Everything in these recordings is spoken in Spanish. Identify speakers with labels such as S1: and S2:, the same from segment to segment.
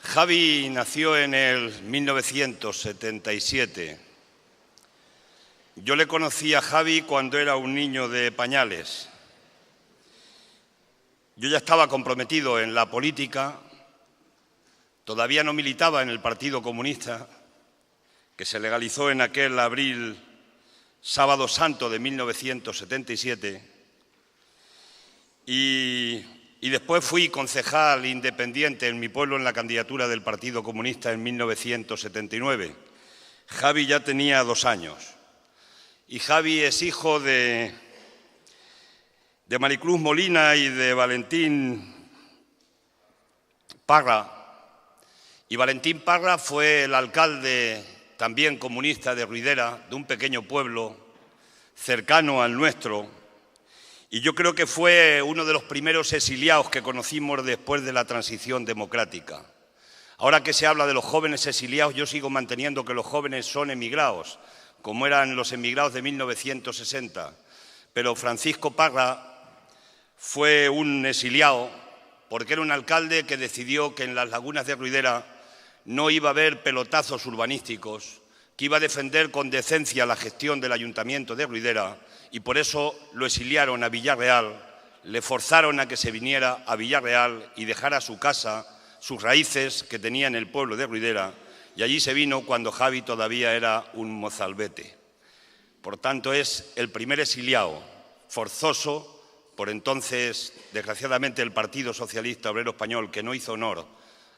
S1: Javi nació en el 1977. Yo le conocí a Javi cuando era un niño de pañales. Yo ya estaba comprometido en la política, todavía no militaba en el Partido Comunista, que se legalizó en aquel abril, sábado santo de 1977, y después fui concejal independiente en mi pueblo en la candidatura del Partido Comunista en 1979. Javi ya tenía 2 años y Javi es hijo de Maricruz Molina y de Valentín Parra. Y Valentín Parra fue el alcalde también comunista de Ruidera, de un pequeño pueblo cercano al nuestro. Y yo creo que fue uno de los primeros exiliados que conocimos después de la transición democrática. Ahora que se habla de los jóvenes exiliados, yo sigo manteniendo que los jóvenes son emigrados, como eran los emigrados de 1960. Pero Francisco Parra fue un exiliado porque era un alcalde que decidió que en las lagunas de Ruidera no iba a haber pelotazos urbanísticos, que iba a defender con decencia la gestión del Ayuntamiento de Ruidera, y por eso lo exiliaron a Villarreal, le forzaron a que se viniera a Villarreal y dejara su casa, sus raíces que tenía en el pueblo de Ruidera, y allí se vino cuando Javi todavía era un mozalbete. Por tanto, es el primer exiliado forzoso, por entonces, desgraciadamente, el Partido Socialista Obrero Español, que no hizo honor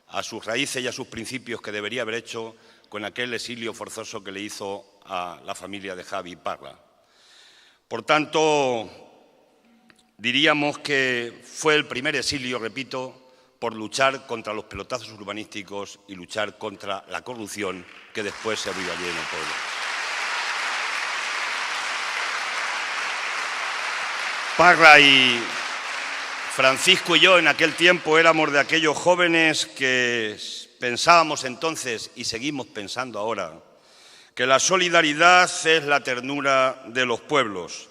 S1: a sus raíces y a sus principios que debería haber hecho con aquel exilio forzoso que le hizo a la familia de Javi Parra. Por tanto, diríamos que fue el primer exilio, repito, por luchar contra los pelotazos urbanísticos y luchar contra la corrupción que después se abrió allí en el pueblo. Parra y Francisco y yo en aquel tiempo éramos de aquellos jóvenes que pensábamos entonces y seguimos pensando ahora que la solidaridad es la ternura de los pueblos.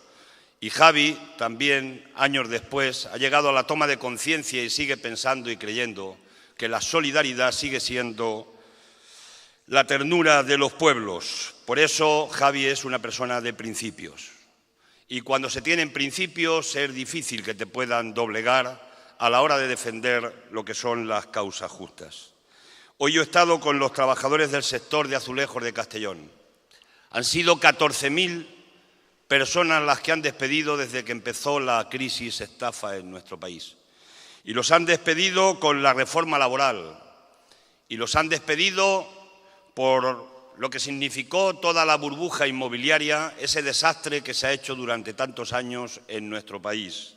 S1: Y Javi también, años después, ha llegado a la toma de conciencia y sigue pensando y creyendo que la solidaridad sigue siendo la ternura de los pueblos. Por eso Javi es una persona de principios. Y cuando se tienen principios es difícil que te puedan doblegar a la hora de defender lo que son las causas justas. Hoy yo he estado con los trabajadores del sector de azulejos de Castellón. Han sido 14.000 personas las que han despedido desde que empezó la crisis estafa en nuestro país. Y los han despedido con la reforma laboral. Y los han despedido por lo que significó toda la burbuja inmobiliaria, ese desastre que se ha hecho durante tantos años en nuestro país.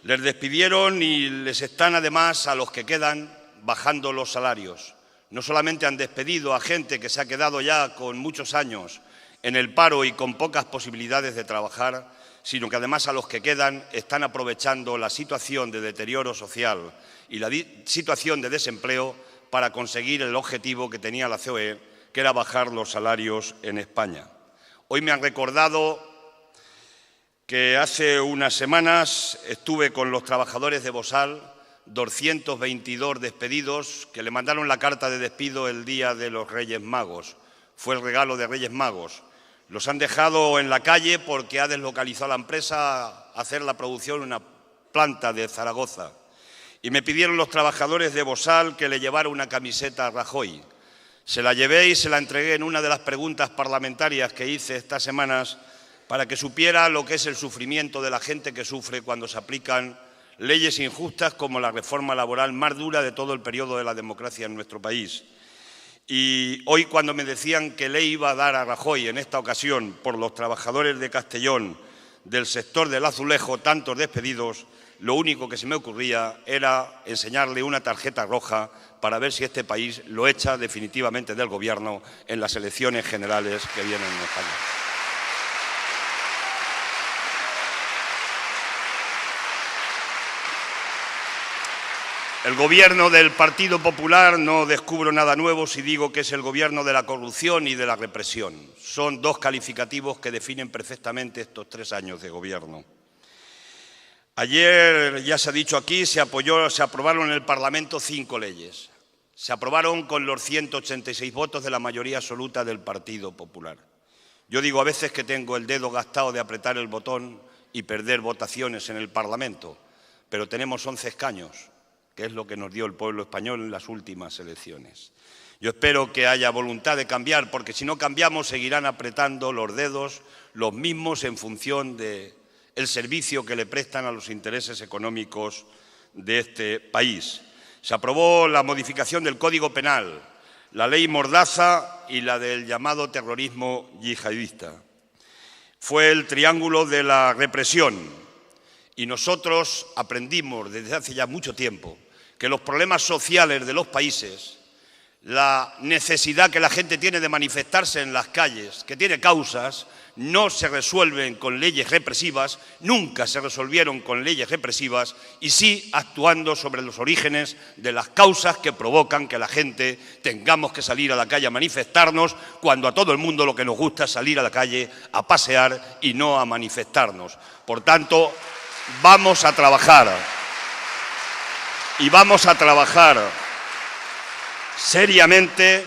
S1: Les despidieron y les están además a los que quedan bajando los salarios. No solamente han despedido a gente que se ha quedado ya con muchos años en el paro y con pocas posibilidades de trabajar, sino que además a los que quedan están aprovechando la situación de deterioro social y la situación de desempleo para conseguir el objetivo que tenía la COE, que era bajar los salarios en España. Hoy me han recordado que hace unas semanas estuve con los trabajadores de Bosal, 222 despedidos, que le mandaron la carta de despido el día de los Reyes Magos. Fue el regalo de Reyes Magos. Los han dejado en la calle porque ha deslocalizado la empresa a hacer la producción en una planta de Zaragoza. Y me pidieron los trabajadores de Bosal que le llevara una camiseta a Rajoy. Se la llevé y se la entregué en una de las preguntas parlamentarias que hice estas semanas para que supiera lo que es el sufrimiento de la gente que sufre cuando se aplican leyes injustas como la reforma laboral más dura de todo el periodo de la democracia en nuestro país. Y hoy, cuando me decían que le iba a dar a Rajoy en esta ocasión por los trabajadores de Castellón, del sector del azulejo, tantos despedidos, lo único que se me ocurría era enseñarle una tarjeta roja para ver si este país lo echa definitivamente del gobierno en las elecciones generales que vienen en España. El gobierno del Partido Popular no descubro nada nuevo si digo que es el gobierno de la corrupción y de la represión. Son dos calificativos que definen perfectamente estos 3 años de gobierno. Ayer, ya se ha dicho aquí, se aprobaron en el Parlamento 5 leyes. Se aprobaron con los 186 votos de la mayoría absoluta del Partido Popular. Yo digo a veces que tengo el dedo gastado de apretar el botón y perder votaciones en el Parlamento, pero tenemos 11 escaños, que es lo que nos dio el pueblo español en las últimas elecciones. Yo espero que haya voluntad de cambiar, porque si no cambiamos seguirán apretando los dedos los mismos en función del servicio que le prestan a los intereses económicos de este país. Se aprobó la modificación del Código Penal, la ley Mordaza y la del llamado terrorismo yihadista. Fue el triángulo de la represión y nosotros aprendimos desde hace ya mucho tiempo que los problemas sociales de los países, la necesidad que la gente tiene de manifestarse en las calles, que tiene causas, no se resuelven con leyes represivas, nunca se resolvieron con leyes represivas y sí actuando sobre los orígenes de las causas que provocan que la gente tengamos que salir a la calle a manifestarnos, cuando a todo el mundo lo que nos gusta es salir a la calle a pasear y no a manifestarnos. Por tanto, vamos a trabajar seriamente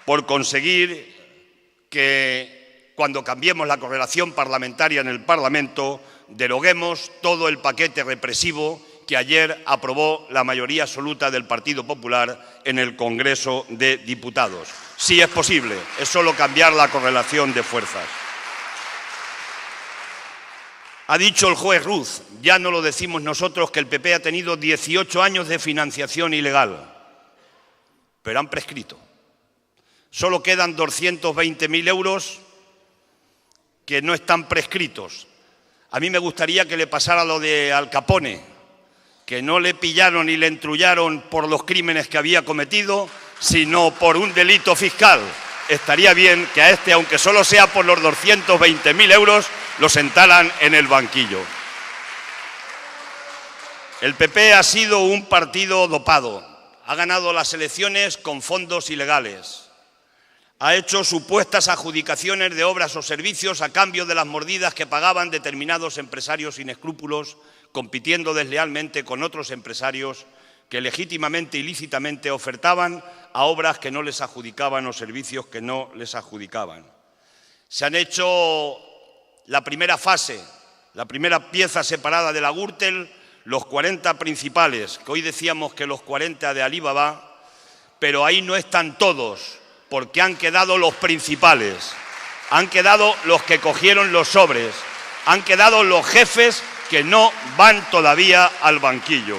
S1: por conseguir que cuando cambiemos la correlación parlamentaria en el Parlamento, deroguemos todo el paquete represivo que ayer aprobó la mayoría absoluta del Partido Popular en el Congreso de Diputados. Sí es posible, es solo cambiar la correlación de fuerzas. Ha dicho el juez Ruz, ya no lo decimos nosotros, que el PP ha tenido 18 años de financiación ilegal, pero han prescrito. Solo quedan 220.000 euros que no están prescritos. A mí me gustaría que le pasara lo de Al Capone, que no le pillaron y le entrullaron por los crímenes que había cometido, sino por un delito fiscal. Estaría bien que a este, aunque solo sea por los 220.000 euros, lo sentaran en el banquillo. El PP ha sido un partido dopado. Ha ganado las elecciones con fondos ilegales. Ha hecho supuestas adjudicaciones de obras o servicios a cambio de las mordidas que pagaban determinados empresarios sin escrúpulos, compitiendo deslealmente con otros empresarios que legítimamente y lícitamente ofertaban a obras que no les adjudicaban o servicios que no les adjudicaban. Se han hecho la primera fase, la primera pieza separada de la Gürtel, los 40 principales, que hoy decíamos que los 40 de Alibaba, pero ahí no están todos, porque han quedado los principales, han quedado los que cogieron los sobres, han quedado los jefes que no van todavía al banquillo.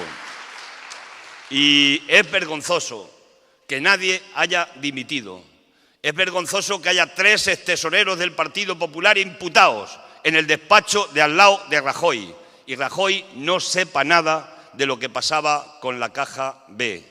S1: Y es vergonzoso que nadie haya dimitido. Es vergonzoso que haya 3 extesoreros del Partido Popular imputados en el despacho de al lado de Rajoy, y Rajoy no sepa nada de lo que pasaba con la Caja B.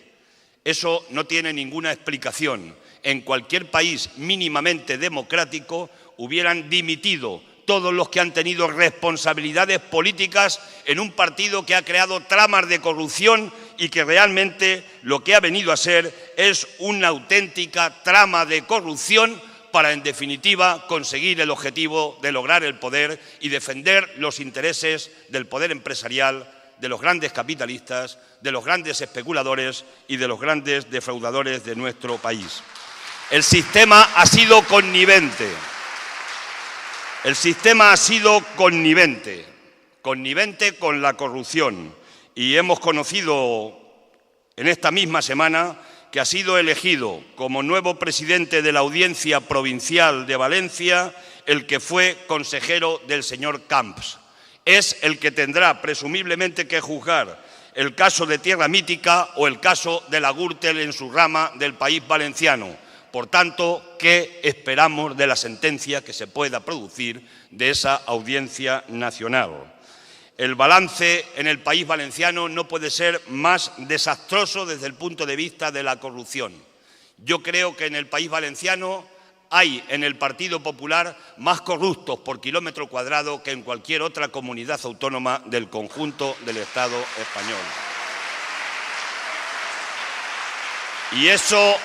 S1: Eso no tiene ninguna explicación. En cualquier país mínimamente democrático hubieran dimitido todos los que han tenido responsabilidades políticas en un partido que ha creado tramas de corrupción y que realmente lo que ha venido a ser es una auténtica trama de corrupción para, en definitiva, conseguir el objetivo de lograr el poder y defender los intereses del poder empresarial, de los grandes capitalistas, de los grandes especuladores y de los grandes defraudadores de nuestro país. El sistema ha sido connivente. El sistema ha sido connivente con la corrupción. Y hemos conocido en esta misma semana que ha sido elegido como nuevo presidente de la Audiencia Provincial de Valencia el que fue consejero del señor Camps. Es el que tendrá presumiblemente que juzgar el caso de Tierra Mítica o el caso de la Gürtel en su rama del País Valenciano. Por tanto, ¿qué esperamos de la sentencia que se pueda producir de esa Audiencia Nacional? El balance en el País Valenciano no puede ser más desastroso desde el punto de vista de la corrupción. Yo creo que en el País Valenciano hay en el Partido Popular más corruptos por kilómetro cuadrado que en cualquier otra comunidad autónoma del conjunto del Estado español. Y eso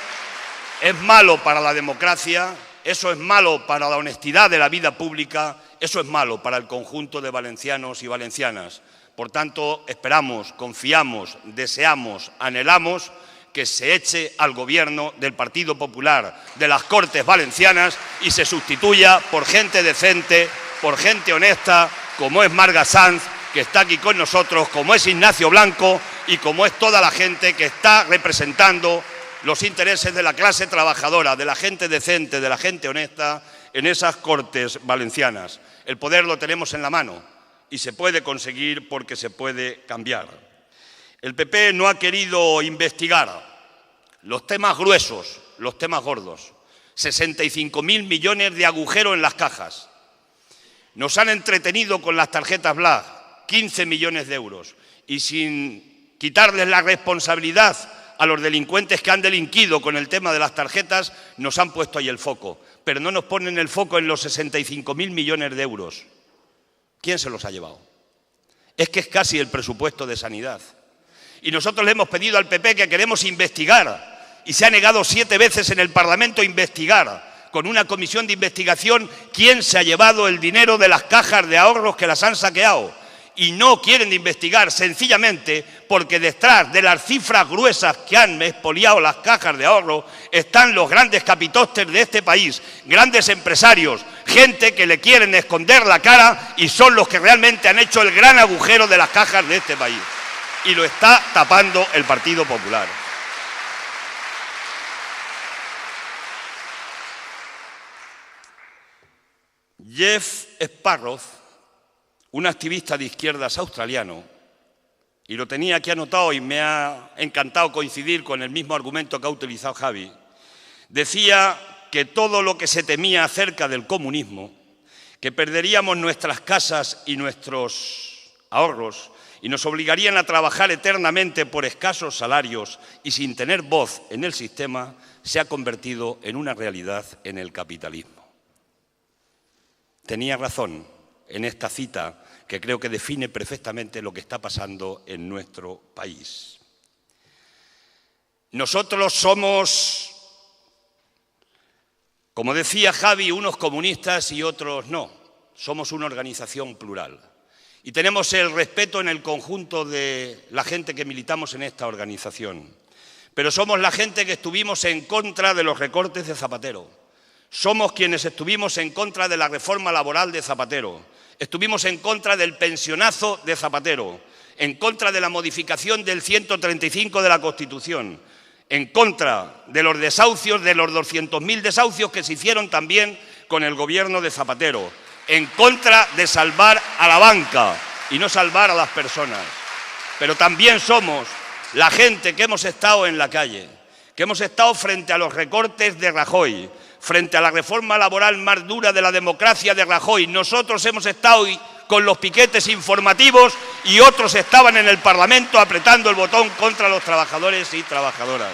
S1: es malo para la democracia, eso es malo para la honestidad de la vida pública, eso es malo para el conjunto de valencianos y valencianas. Por tanto, esperamos, confiamos, deseamos, anhelamos que se eche al gobierno del Partido Popular de las Cortes Valencianas y se sustituya por gente decente, por gente honesta, como es Marga Sanz, que está aquí con nosotros, como es Ignacio Blanco y como es toda la gente que está representando los intereses de la clase trabajadora, de la gente decente, de la gente honesta en esas Cortes Valencianas. El poder lo tenemos en la mano y se puede conseguir porque se puede cambiar. El PP no ha querido investigar los temas gruesos, los temas gordos. 65.000 millones de agujeros en las cajas. Nos han entretenido con las tarjetas Black, 15 millones de euros. Y sin quitarles la responsabilidad a los delincuentes que han delinquido con el tema de las tarjetas, nos han puesto ahí el foco. Pero no nos ponen el foco en los 65.000 millones de euros. ¿Quién se los ha llevado? Es que es casi el presupuesto de sanidad. Y nosotros le hemos pedido al PP que queremos investigar. Y se ha negado 7 veces en el Parlamento a investigar, con una comisión de investigación, quién se ha llevado el dinero de las cajas de ahorros que las han saqueado. Y no quieren investigar sencillamente porque detrás de las cifras gruesas que han expoliado las cajas de ahorro están los grandes capitostes de este país, grandes empresarios, gente que le quieren esconder la cara y son los que realmente han hecho el gran agujero de las cajas de este país. Y lo está tapando el Partido Popular. Jeff Sparrow, un activista de izquierdas australiano, y lo tenía aquí anotado y me ha encantado coincidir con el mismo argumento que ha utilizado Javi, decía que todo lo que se temía acerca del comunismo, que perderíamos nuestras casas y nuestros ahorros y nos obligarían a trabajar eternamente por escasos salarios y sin tener voz en el sistema, se ha convertido en una realidad en el capitalismo. Tenía razón en esta cita que creo que define perfectamente lo que está pasando en nuestro país. Nosotros somos, como decía Javi, unos comunistas y otros no. Somos una organización plural. Y tenemos el respeto en el conjunto de la gente que militamos en esta organización. Pero somos la gente que estuvimos en contra de los recortes de Zapatero. Somos quienes estuvimos en contra de la reforma laboral de Zapatero, estuvimos en contra del pensionazo de Zapatero, en contra de la modificación del 135 de la Constitución, en contra de los desahucios, de los 200.000 desahucios que se hicieron también con el gobierno de Zapatero, en contra de salvar a la banca y no salvar a las personas. Pero también somos la gente que hemos estado en la calle, que hemos estado frente a los recortes de Rajoy, frente a la reforma laboral más dura de la democracia de Rajoy. Nosotros hemos estado con los piquetes informativos y otros estaban en el Parlamento apretando el botón contra los trabajadores y trabajadoras.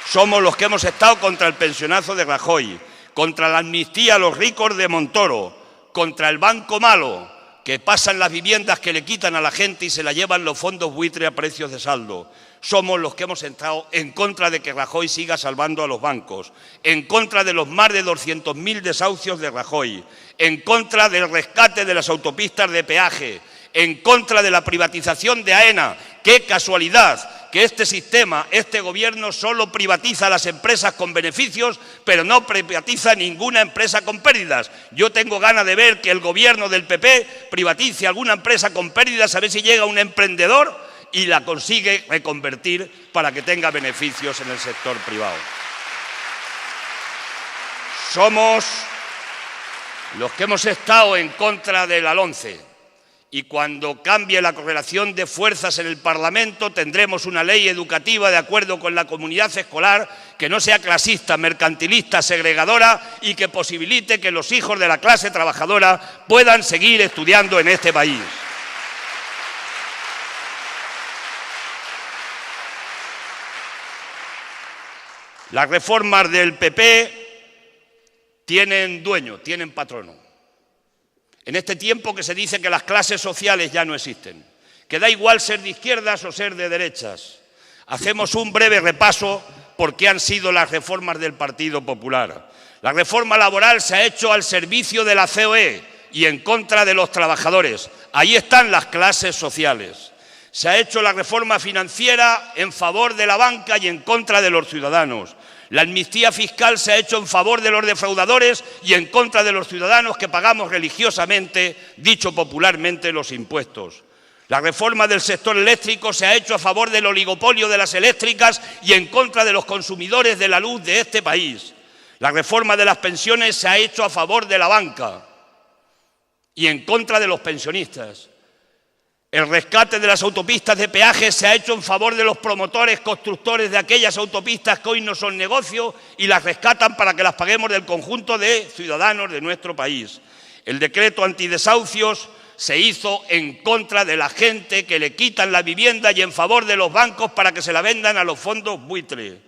S1: Somos los que hemos estado contra el pensionazo de Rajoy, contra la amnistía a los ricos de Montoro, contra el banco malo, que pasan las viviendas que le quitan a la gente y se la llevan los fondos buitre a precios de saldo. Somos los que hemos estado en contra de que Rajoy siga salvando a los bancos, en contra de los más de 200.000 desahucios de Rajoy, en contra del rescate de las autopistas de peaje, en contra de la privatización de AENA. ¡Qué casualidad! Que este sistema, este gobierno solo privatiza las empresas con beneficios, pero no privatiza ninguna empresa con pérdidas. Yo tengo ganas de ver que el gobierno del PP privatice alguna empresa con pérdidas, a ver si llega un emprendedor y la consigue reconvertir para que tenga beneficios en el sector privado. Somos los que hemos estado en contra de la LOMCE. Y cuando cambie la correlación de fuerzas en el Parlamento tendremos una ley educativa de acuerdo con la comunidad escolar que no sea clasista, mercantilista, segregadora y que posibilite que los hijos de la clase trabajadora puedan seguir estudiando en este país. Las reformas del PP tienen dueño, tienen patrono. En este tiempo que se dice que las clases sociales ya no existen, que da igual ser de izquierdas o ser de derechas, hacemos un breve repaso por qué han sido las reformas del Partido Popular. La reforma laboral se ha hecho al servicio de la COE y en contra de los trabajadores. Ahí están las clases sociales. Se ha hecho la reforma financiera en favor de la banca y en contra de los ciudadanos. La amnistía fiscal se ha hecho en favor de los defraudadores y en contra de los ciudadanos que pagamos religiosamente, dicho popularmente, los impuestos. La reforma del sector eléctrico se ha hecho a favor del oligopolio de las eléctricas y en contra de los consumidores de la luz de este país. La reforma de las pensiones se ha hecho a favor de la banca y en contra de los pensionistas. El rescate de las autopistas de peaje se ha hecho en favor de los promotores, constructores de aquellas autopistas que hoy no son negocio y las rescatan para que las paguemos del conjunto de ciudadanos de nuestro país. El decreto antidesahucios se hizo en contra de la gente que le quitan la vivienda y en favor de los bancos para que se la vendan a los fondos buitre.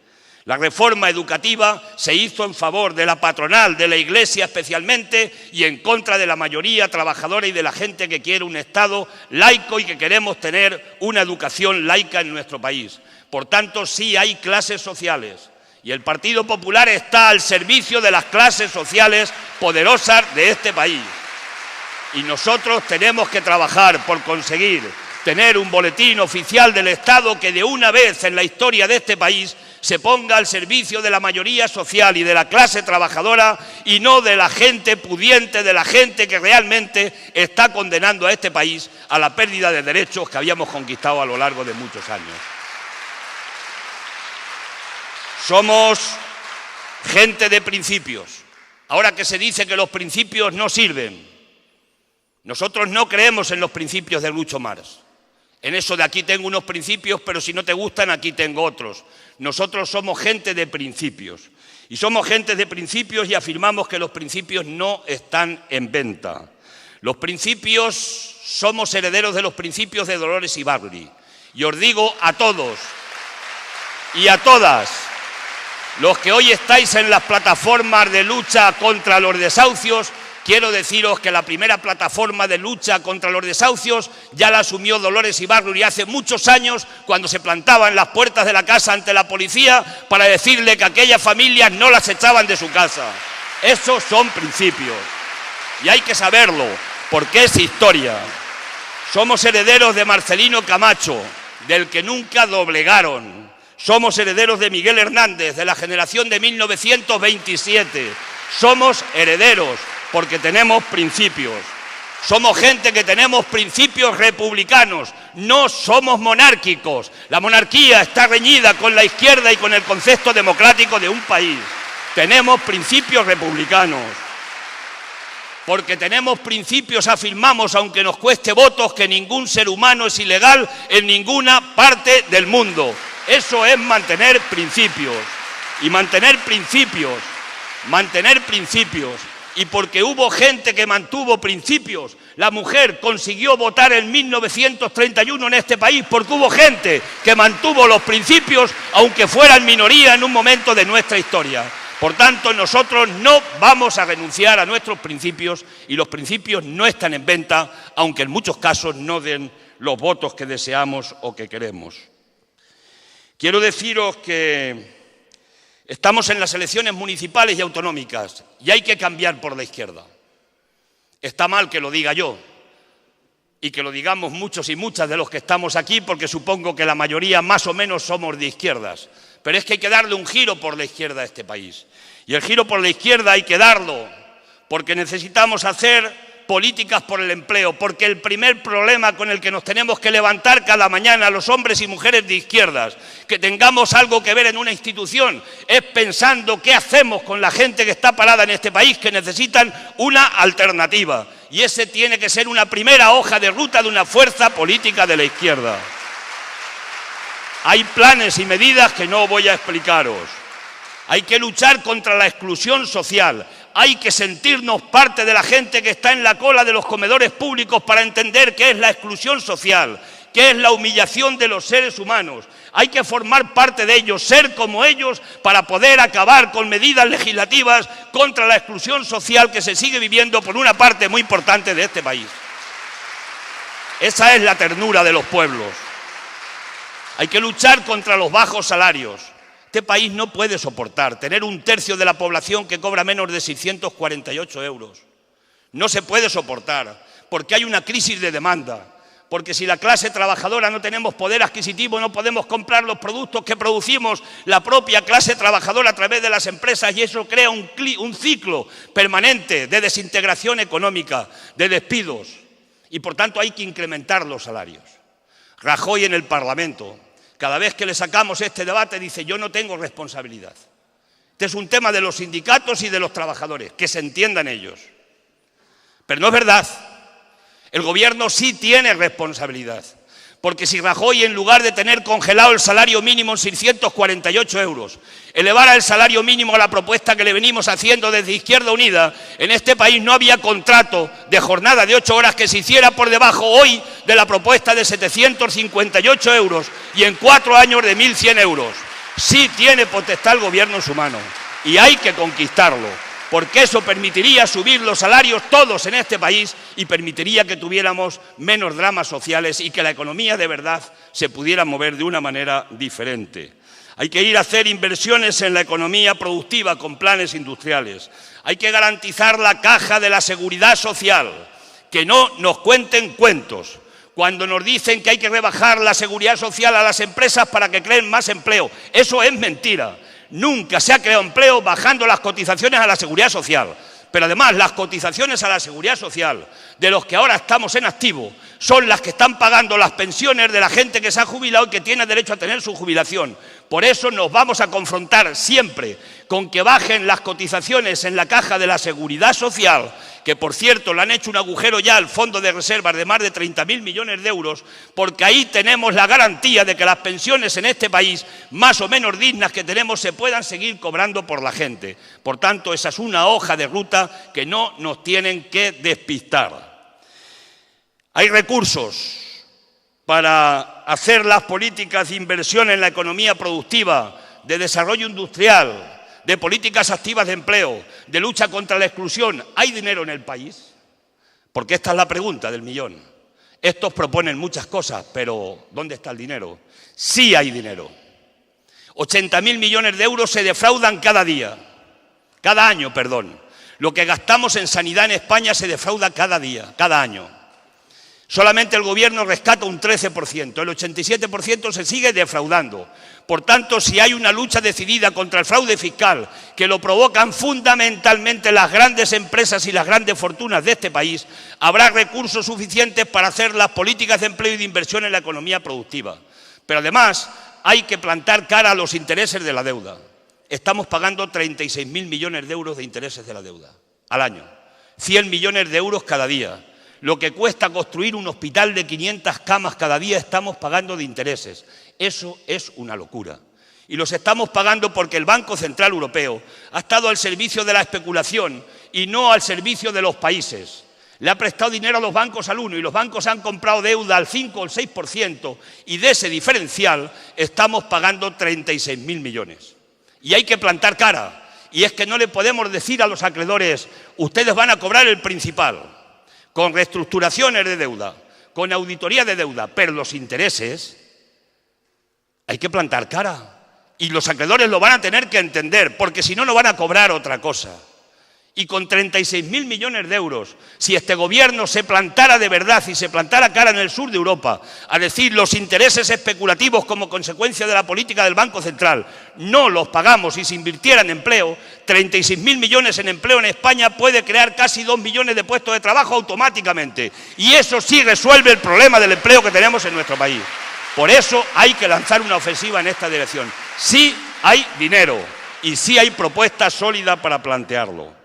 S1: La reforma educativa se hizo en favor de la patronal, de la Iglesia especialmente, y en contra de la mayoría trabajadora y de la gente que quiere un Estado laico y que queremos tener una educación laica en nuestro país. Por tanto, sí hay clases sociales y el Partido Popular está al servicio de las clases sociales poderosas de este país. Y nosotros tenemos que trabajar por conseguir tener un boletín oficial del Estado que de una vez en la historia de este país se ponga al servicio de la mayoría social y de la clase trabajadora y no de la gente pudiente, de la gente que realmente está condenando a este país a la pérdida de derechos que habíamos conquistado a lo largo de muchos años. Somos gente de principios. Ahora que se dice que los principios no sirven, nosotros no creemos en los principios de Groucho Marx. En eso de aquí tengo unos principios, pero si no te gustan, aquí tengo otros. Nosotros somos gente de principios. Y somos gente de principios y afirmamos que los principios no están en venta. Los principios, somos herederos de los principios de Dolores Ibarri. Y os digo a todos y a todas, los que hoy estáis en las plataformas de lucha contra los desahucios, quiero deciros que la primera plataforma de lucha contra los desahucios ya la asumió Dolores Ibarri hace muchos años cuando se plantaba en las puertas de la casa ante la policía para decirle que aquellas familias no las echaban de su casa. Esos son principios y hay que saberlo porque es historia. Somos herederos de Marcelino Camacho, del que nunca doblegaron. Somos herederos de Miguel Hernández, de la generación de 1927. Somos herederos porque tenemos principios. Somos gente que tenemos principios republicanos, no somos monárquicos. La monarquía está reñida con la izquierda y con el concepto democrático de un país. Tenemos principios republicanos. Porque tenemos principios, afirmamos, aunque nos cueste votos, que ningún ser humano es ilegal en ninguna parte del mundo. Eso es mantener principios. Y mantener principios. Y porque hubo gente que mantuvo principios, la mujer consiguió votar en 1931 en este país porque hubo gente que mantuvo los principios, aunque fueran minoría en un momento de nuestra historia. Por tanto, nosotros no vamos a renunciar a nuestros principios y los principios no están en venta, aunque en muchos casos no den los votos que deseamos o que queremos. Quiero deciros que estamos en las elecciones municipales y autonómicas y hay que cambiar por la izquierda. Está mal que lo diga yo y que lo digamos muchos y muchas de los que estamos aquí porque supongo que la mayoría más o menos somos de izquierdas. Pero es que hay que darle un giro por la izquierda a este país. Y el giro por la izquierda hay que darlo porque necesitamos hacer políticas por el empleo, porque el primer problema con el que nos tenemos que levantar cada mañana los hombres y mujeres de izquierdas, que tengamos algo que ver en una institución, es pensando qué hacemos con la gente que está parada en este país, que necesitan una alternativa. Y ese tiene que ser una primera hoja de ruta de una fuerza política de la izquierda. Hay planes y medidas que no voy a explicaros. Hay que luchar contra la exclusión social. Hay que sentirnos parte de la gente que está en la cola de los comedores públicos para entender qué es la exclusión social, qué es la humillación de los seres humanos. Hay que formar parte de ellos, ser como ellos, para poder acabar con medidas legislativas contra la exclusión social que se sigue viviendo por una parte muy importante de este país. Esa es la ternura de los pueblos. Hay que luchar contra los bajos salarios. Este país no puede soportar tener un tercio de la población que cobra menos de 648 euros. No se puede soportar, porque hay una crisis de demanda. Porque si la clase trabajadora no tenemos poder adquisitivo, no podemos comprar los productos que producimos la propia clase trabajadora a través de las empresas, y eso crea un ciclo permanente de desintegración económica, de despidos, y por tanto hay que incrementar los salarios. Rajoy en el Parlamento, cada vez que le sacamos este debate, dice: yo no tengo responsabilidad. Este es un tema de los sindicatos y de los trabajadores, que se entiendan ellos. Pero no es verdad. El gobierno sí tiene responsabilidad, porque si Rajoy, en lugar de tener congelado el salario mínimo en 648 euros, elevara el salario mínimo a la propuesta que le venimos haciendo desde Izquierda Unida, en este país no había contrato de jornada de 8 horas que se hiciera por debajo hoy de la propuesta de 758 euros y en 4 años de 1.100 euros. Sí tiene potestad el gobierno en su mano y hay que conquistarlo, porque eso permitiría subir los salarios todos en este país y permitiría que tuviéramos menos dramas sociales y que la economía de verdad se pudiera mover de una manera diferente. Hay que ir a hacer inversiones en la economía productiva con planes industriales. Hay que garantizar la caja de la seguridad social, que no nos cuenten cuentos. Cuando nos dicen que hay que rebajar la seguridad social a las empresas para que creen más empleo, eso es mentira. Nunca se ha creado empleo bajando las cotizaciones a la seguridad social. Pero además las cotizaciones a la seguridad social de los que ahora estamos en activo son las que están pagando las pensiones de la gente que se ha jubilado y que tiene derecho a tener su jubilación. Por eso nos vamos a confrontar siempre con que bajen las cotizaciones en la caja de la seguridad social, que por cierto le han hecho un agujero ya al fondo de reservas de más de 30.000 millones de euros, porque ahí tenemos la garantía de que las pensiones en este país, más o menos dignas que tenemos, se puedan seguir cobrando por la gente. Por tanto, esa es una hoja de ruta que no nos tienen que despistar. Hay recursos para hacer las políticas de inversión en la economía productiva, de desarrollo industrial, de políticas activas de empleo, de lucha contra la exclusión. ¿Hay dinero en el país? Porque esta es la pregunta del millón. Estos proponen muchas cosas, pero ¿dónde está el dinero? Sí hay dinero. 80.000 millones de euros se defraudan cada año. Lo que gastamos en sanidad en España se defrauda cada año. Solamente el gobierno rescata un 13%, el 87% se sigue defraudando. Por tanto, si hay una lucha decidida contra el fraude fiscal, que lo provocan fundamentalmente las grandes empresas y las grandes fortunas de este país, habrá recursos suficientes para hacer las políticas de empleo y de inversión en la economía productiva. Pero además hay que plantar cara a los intereses de la deuda. Estamos pagando 36.000 millones de euros de intereses de la deuda al año, 100 millones de euros cada día. Lo que cuesta construir un hospital de 500 camas cada día estamos pagando de intereses. Eso es una locura. Y los estamos pagando porque el Banco Central Europeo ha estado al servicio de la especulación y no al servicio de los países. Le ha prestado dinero a los bancos al 1 y los bancos han comprado deuda al 5 o el 6% y de ese diferencial estamos pagando 36.000 millones. Y hay que plantar cara. Y es que no le podemos decir a los acreedores: ustedes van a cobrar el principal, con reestructuraciones de deuda, con auditoría de deuda, pero los intereses hay que plantar cara. Y los acreedores lo van a tener que entender, porque si no, no van a cobrar otra cosa. Y con 36.000 millones de euros, si este gobierno se plantara de verdad y se plantara cara en el sur de Europa a decir: los intereses especulativos como consecuencia de la política del Banco Central no los pagamos y se invirtiera en empleo, 36.000 millones en empleo en España puede crear casi 2 millones de puestos de trabajo automáticamente. Y eso sí resuelve el problema del empleo que tenemos en nuestro país. Por eso hay que lanzar una ofensiva en esta dirección. Sí hay dinero y sí hay propuestas sólidas para plantearlo.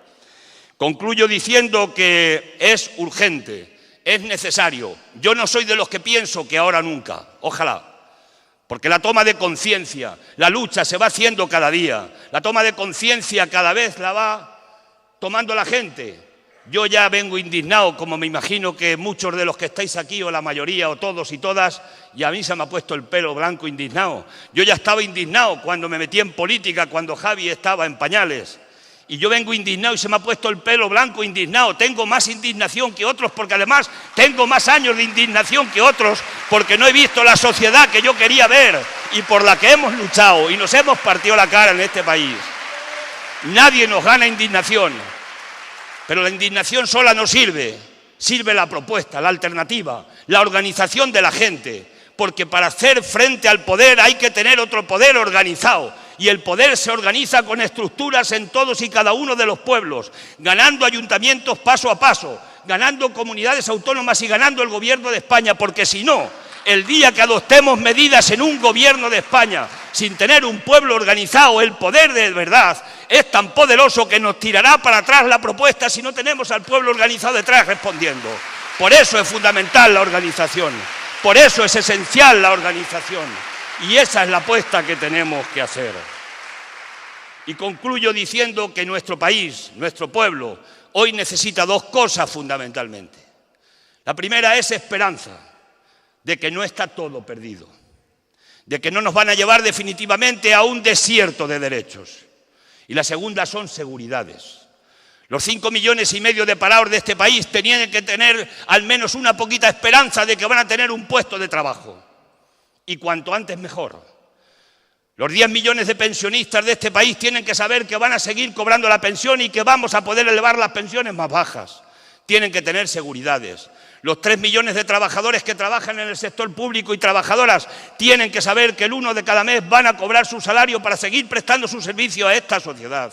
S1: Concluyo diciendo que es urgente, es necesario. Yo no soy de los que pienso que ahora nunca, ojalá, porque la toma de conciencia, la lucha se va haciendo cada día, la toma de conciencia cada vez la va tomando la gente. Yo ya vengo indignado, como me imagino que muchos de los que estáis aquí, o la mayoría, o todos y todas, y a mí se me ha puesto el pelo blanco indignado. Yo ya estaba indignado cuando me metí en política, cuando Javi estaba en pañales. Y yo vengo indignado y se me ha puesto el pelo blanco indignado. Tengo más indignación que otros porque además tengo más años de indignación que otros porque no he visto la sociedad que yo quería ver y por la que hemos luchado y nos hemos partido la cara en este país. Nadie nos gana indignación, pero la indignación sola no sirve. sirve la propuesta, la alternativa, la organización de la gente, porque para hacer frente al poder hay que tener otro poder organizado, y el poder se organiza con estructuras en todos y cada uno de los pueblos, ganando ayuntamientos paso a paso, ganando comunidades autónomas y ganando el gobierno de España, porque si no, el día que adoptemos medidas en un gobierno de España sin tener un pueblo organizado, el poder de verdad es tan poderoso que nos tirará para atrás la propuesta si no tenemos al pueblo organizado detrás respondiendo. Por eso es fundamental la organización, por eso es esencial la organización, y esa es la apuesta que tenemos que hacer. Y concluyo diciendo que nuestro país, nuestro pueblo, hoy necesita dos cosas fundamentalmente. La primera es esperanza, de que no está todo perdido, de que no nos van a llevar definitivamente a un desierto de derechos. Y la segunda son seguridades. Los 5,5 millones de parados de este país tenían que tener al menos una poquita esperanza de que van a tener un puesto de trabajo. Y cuanto antes mejor. Los 10 millones de pensionistas de este país tienen que saber que van a seguir cobrando la pensión y que vamos a poder elevar las pensiones más bajas. Tienen que tener seguridades. Los 3 millones de trabajadores que trabajan en el sector público y trabajadoras tienen que saber que el 1 de cada mes van a cobrar su salario para seguir prestando su servicio a esta sociedad.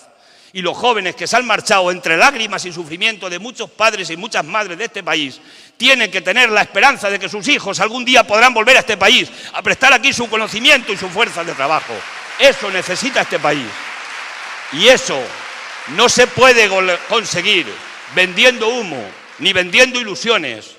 S1: Y los jóvenes que se han marchado entre lágrimas y sufrimiento de muchos padres y muchas madres de este país tienen que tener la esperanza de que sus hijos algún día podrán volver a este país a prestar aquí su conocimiento y su fuerza de trabajo. Eso necesita este país. Y eso no se puede conseguir vendiendo humo, ni vendiendo ilusiones,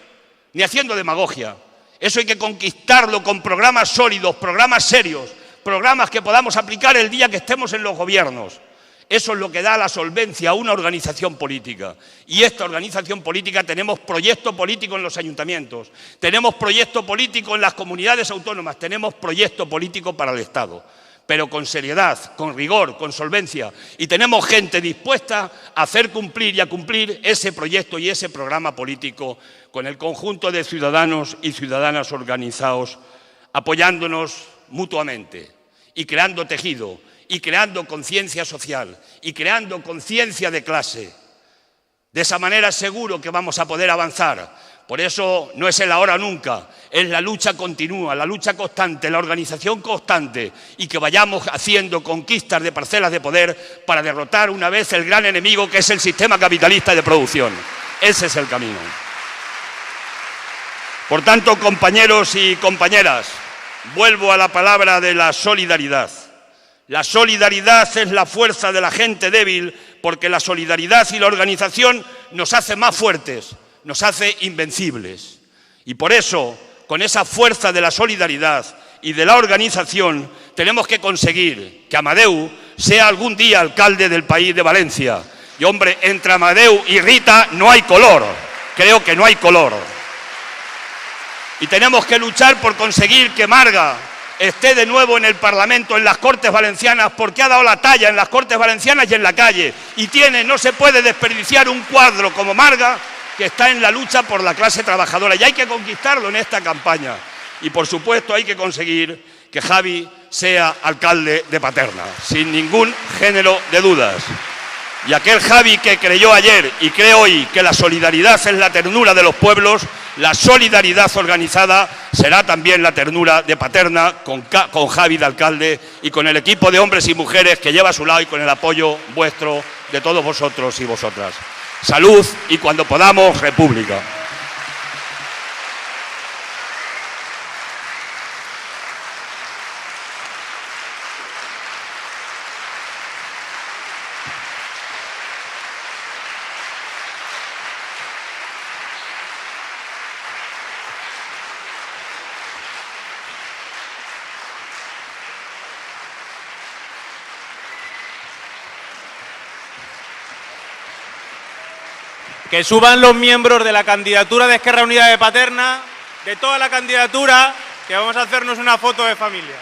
S1: ni haciendo demagogia. Eso hay que conquistarlo con programas sólidos, programas serios, programas que podamos aplicar el día que estemos en los gobiernos. Eso es lo que da la solvencia a una organización política. Y esta organización política tenemos proyecto político en los ayuntamientos, tenemos proyecto político en las comunidades autónomas, tenemos proyecto político para el Estado, pero con seriedad, con rigor, con solvencia. Y tenemos gente dispuesta a hacer cumplir y a cumplir ese proyecto y ese programa político con el conjunto de ciudadanos y ciudadanas organizados, apoyándonos mutuamente y creando tejido, y creando conciencia social, y creando conciencia de clase. De esa manera seguro que vamos a poder avanzar. Por eso no es el ahora o nunca, es la lucha continua, la lucha constante, la organización constante, y que vayamos haciendo conquistas de parcelas de poder para derrotar una vez el gran enemigo que es el sistema capitalista de producción. Ese es el camino. Por tanto, compañeros y compañeras, vuelvo a la palabra de la solidaridad. La solidaridad es la fuerza de la gente débil, porque la solidaridad y la organización nos hace más fuertes, nos hace invencibles. Y por eso, con esa fuerza de la solidaridad y de la organización, tenemos que conseguir que Amadeu sea algún día alcalde del país de Valencia. Y hombre, entre Amadeu y Rita no hay color, creo que no hay color. Y tenemos que luchar por conseguir que Marga esté de nuevo en el Parlamento, en las Cortes Valencianas, porque ha dado la talla en las Cortes Valencianas y en la calle. Y no se puede desperdiciar un cuadro como Marga, que está en la lucha por la clase trabajadora. Y hay que conquistarlo en esta campaña. Y por supuesto hay que conseguir que Javi sea alcalde de Paterna, sin ningún género de dudas. Y aquel Javi que creyó ayer y cree hoy que la solidaridad es la ternura de los pueblos, la solidaridad organizada será también la ternura de Paterna con Javi de alcalde y con el equipo de hombres y mujeres que lleva a su lado y con el apoyo vuestro de todos vosotros y vosotras. Salud y cuando podamos, República.
S2: Que suban los miembros de la candidatura de Esquerra Unida de Paterna, de toda la candidatura, que vamos a hacernos una foto de familia.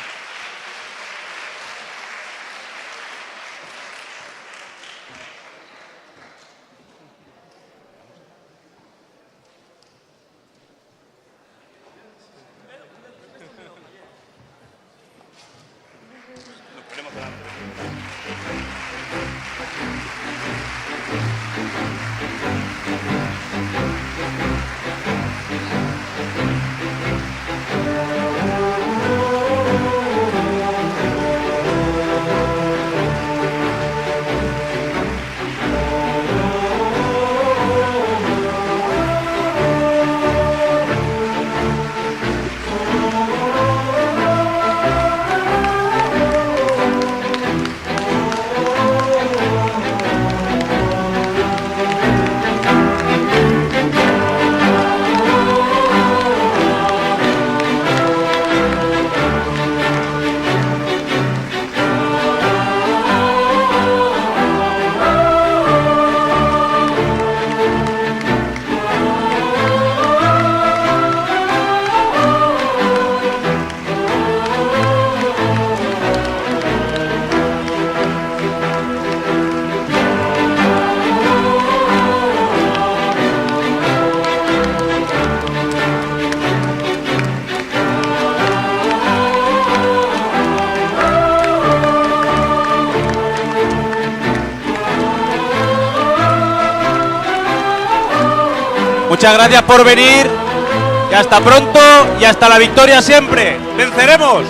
S2: Muchas gracias por venir y hasta pronto y hasta la victoria siempre. ¡Venceremos!